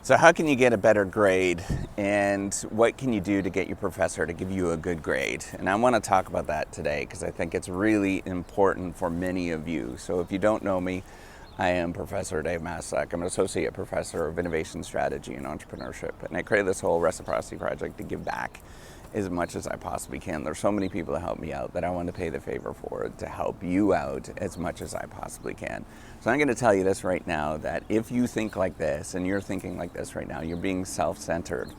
So how can you get a better grade, and what can you do to get your professor to give you a good grade? And I want to talk about that today because I think it's really important for many of you. So if you don't know me, I am Professor Dave Maslach. I'm an associate professor of innovation strategy and entrepreneurship, and I created this whole reciprocity project to give back as much as I possibly can. There's so many people that help me out that I want to pay the favor for to help you out as much as I possibly can. So I'm going to tell you this right now, that if you think like this and you're thinking like this right now, you're being self-centered.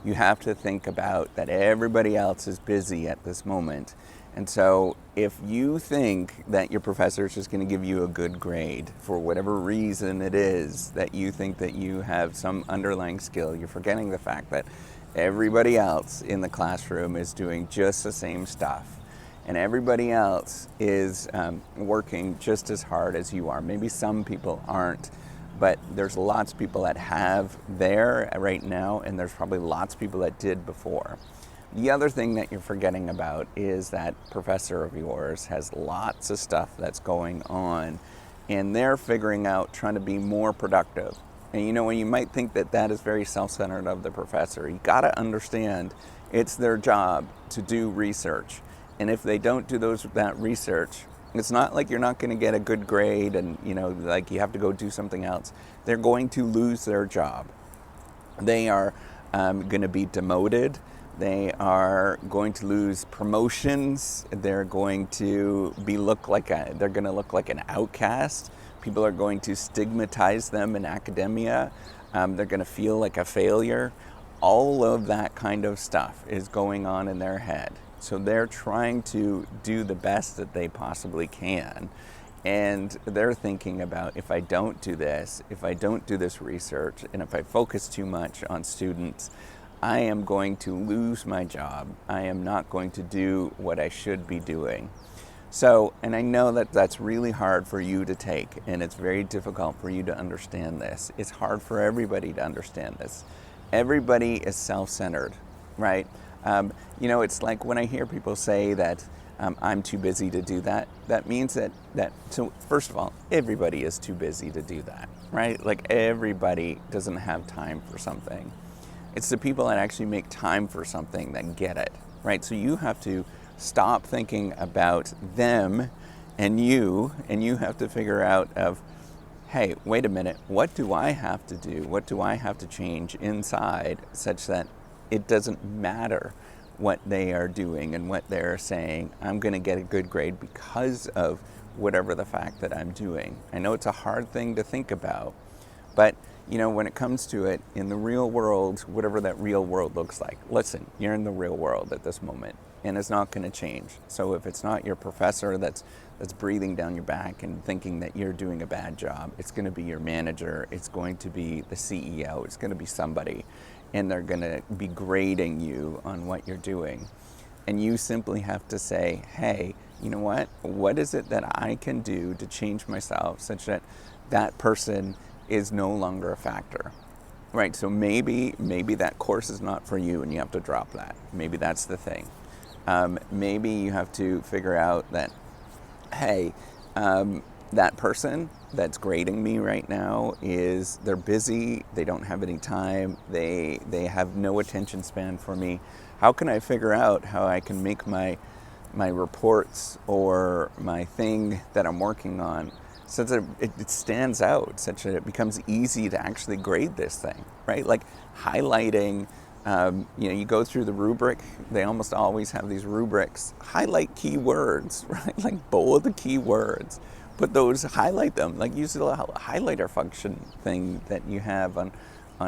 You have to think about that everybody else is busy at this moment. And so if you think that your professor is just going to give you a good grade for whatever reason it is that you think that you have some underlying skill, you're forgetting the fact that everybody else in the classroom is doing just the same stuff. And everybody else is working just as hard as you are. Maybe some people aren't, but there's lots of people that have there right now, and there's probably lots of people that did before. The other thing that you're forgetting about is that professor of yours has lots of stuff that's going on, and they're figuring out trying to be more productive. And you know, when you might think that that is very self-centered of the professor, you got to understand it's their job to do research. And if they don't do that research, it's not like you're not going to get a good grade and, you know, like you have to go do something else. They're going to lose their job. They are going to be demoted. They are going to lose promotions. They're going to look like an outcast. People are going to stigmatize them in academia. They're going to feel like a failure. All of that kind of stuff is going on in their head. So they're trying to do the best that they possibly can. And they're thinking about, if I don't do this, if I don't do this research, and if I focus too much on students, I am going to lose my job. I am not going to do what I should be doing. So, and I know that that's really hard for you to take, and it's very difficult for you to understand this. It's hard for everybody to understand this. Everybody is self-centered, right? You know, it's like when I hear people say that I'm too busy to do that, that means that, so first of all, everybody is too busy to do that, right? Like everybody doesn't have time for something. It's the people that actually make time for something that get it, right? So you have to stop thinking about them and you have to figure out of, hey, wait a minute, what do I have to do? What do I have to change inside such that it doesn't matter what they are doing and what they're saying? I'm going to get a good grade because of whatever the fact that I'm doing. I know it's a hard thing to think about, but you know, when it comes to it, in the real world, whatever that real world looks like, listen, you're in the real world at this moment, and it's not going to change. So if it's not your professor that's breathing down your back and thinking that you're doing a bad job, it's going to be your manager, it's going to be the CEO, it's going to be somebody, and they're going to be grading you on what you're doing. And you simply have to say, hey, you know what is it that I can do to change myself such that that person is no longer a factor, right? So maybe that course is not for you and you have to drop that. Maybe that's the thing. Maybe you have to figure out that, hey, that person that's grading me right now they're busy, they don't have any time, they have no attention span for me. How can I figure out how I can make my reports or my thing that I'm working on so that it stands out, such that it becomes easy to actually grade this thing, right? Like highlighting, you know, you go through the rubric, they almost always have these rubrics, highlight keywords, right? Like bold the keywords, highlight them, like use the highlighter function thing that you have on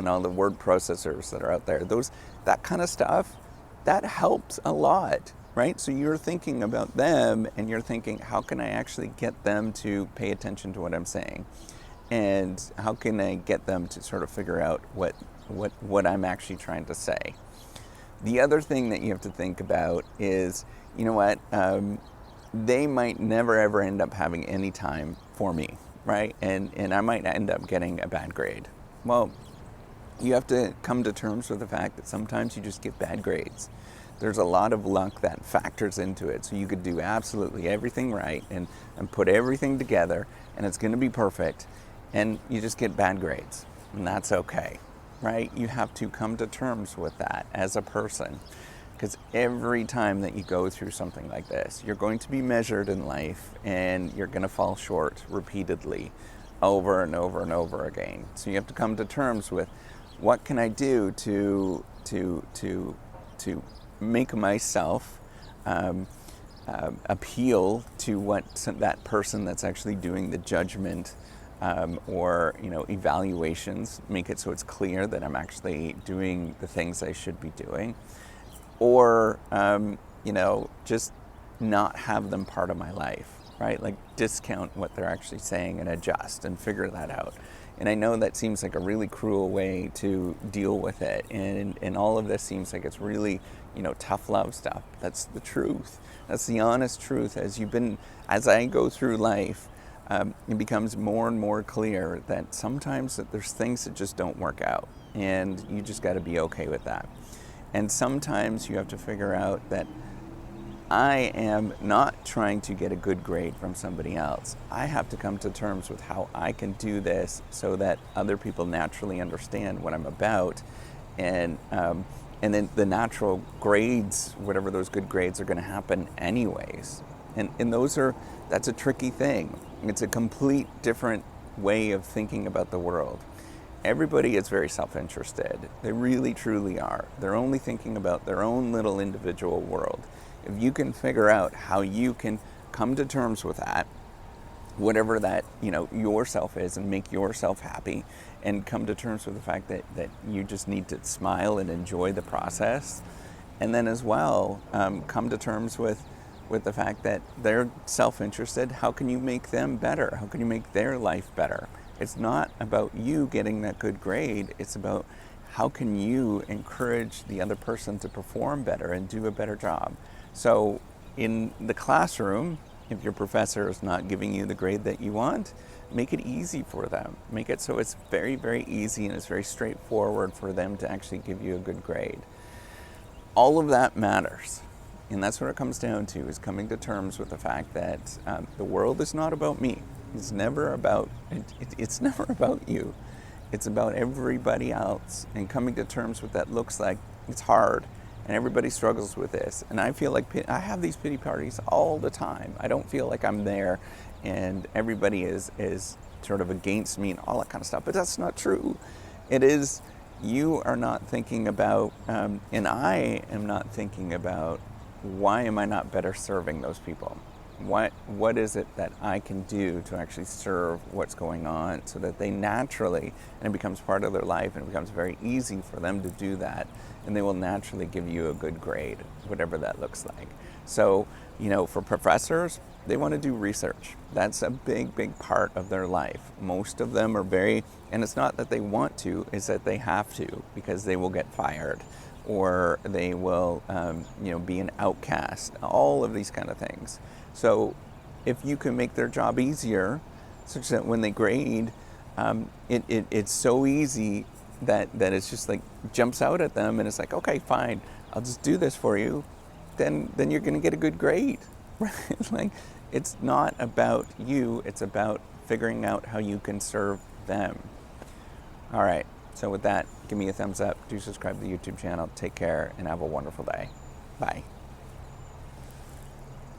all the word processors that are out there. That kind of stuff, that helps a lot. Right? So you're thinking about them and you're thinking, how can I actually get them to pay attention to what I'm saying? And how can I get them to sort of figure out what I'm actually trying to say? The other thing that you have to think about is, you know what, they might never ever end up having any time for me, right? And I might end up getting a bad grade. Well, you have to come to terms with the fact that sometimes you just get bad grades. There's a lot of luck that factors into it. So you could do absolutely everything right and put everything together and it's going to be perfect, and you just get bad grades, and that's okay. right? You have to come to terms with that as a person. Because every time that you go through something like this, you're going to be measured in life and you're going to fall short repeatedly over and over and over again. So you have to come to terms with, what can I do to make myself appeal to that person that's actually doing the judgment or evaluations, make it so it's clear that I'm actually doing the things I should be doing, or just not have them part of my life, right? Like discount what they're actually saying and adjust and figure that out. And I know that seems like a really cruel way to deal with it, and all of this seems like it's really tough love stuff. That's the truth. That's the honest truth. As I go through life, it becomes more and more clear that sometimes that there's things that just don't work out, and you just got to be okay with that. And sometimes you have to figure out that I am not trying to get a good grade from somebody else. I have to come to terms with how I can do this so that other people naturally understand what I'm about. And then the natural grades, whatever those good grades, are going to happen anyways. And that's a tricky thing. It's a complete different way of thinking about the world. Everybody is very self-interested. They really, truly are. They're only thinking about their own little individual world. If you can figure out how you can come to terms with that, whatever that yourself is, and make yourself happy, and come to terms with the fact that you just need to smile and enjoy the process, and then as well come to terms with the fact that they're self-interested. How can you make them better? How can you make their life better? It's not about you getting that good grade. It's about how can you encourage the other person to perform better and do a better job. So in the classroom, if your professor is not giving you the grade that you want, make it easy for them. Make it so it's very, very easy and it's very straightforward for them to actually give you a good grade. All of that matters. And that's what it comes down to, is coming to terms with the fact that the world is not about me. It's never about you. It's about everybody else, and coming to terms with that looks like it's hard, and everybody struggles with this. And I feel like I have these pity parties all the time. I don't feel like I'm there and everybody is sort of against me and all that kind of stuff, but that's not true. It is, you are not thinking about, and I am not thinking about, why am I not better serving those people? What is it that I can do to actually serve what's going on, so that they naturally, and it becomes part of their life, and it becomes very easy for them to do that, and they will naturally give you a good grade, whatever that looks like. So, for professors, they want to do research. That's a big, big part of their life. Most of them are and it's not that they want to, it's that they have to, because they will get fired, or they will, be an outcast, all of these kind of things. So if you can make their job easier, such that when they grade, it's so easy that it's just like jumps out at them, and it's like, okay, fine, I'll just do this for you, then you're going to get a good grade. Right? Like, it's not about you, it's about figuring out how you can serve them. All right, so with that, give me a thumbs up, do subscribe to the YouTube channel, take care, and have a wonderful day. Bye.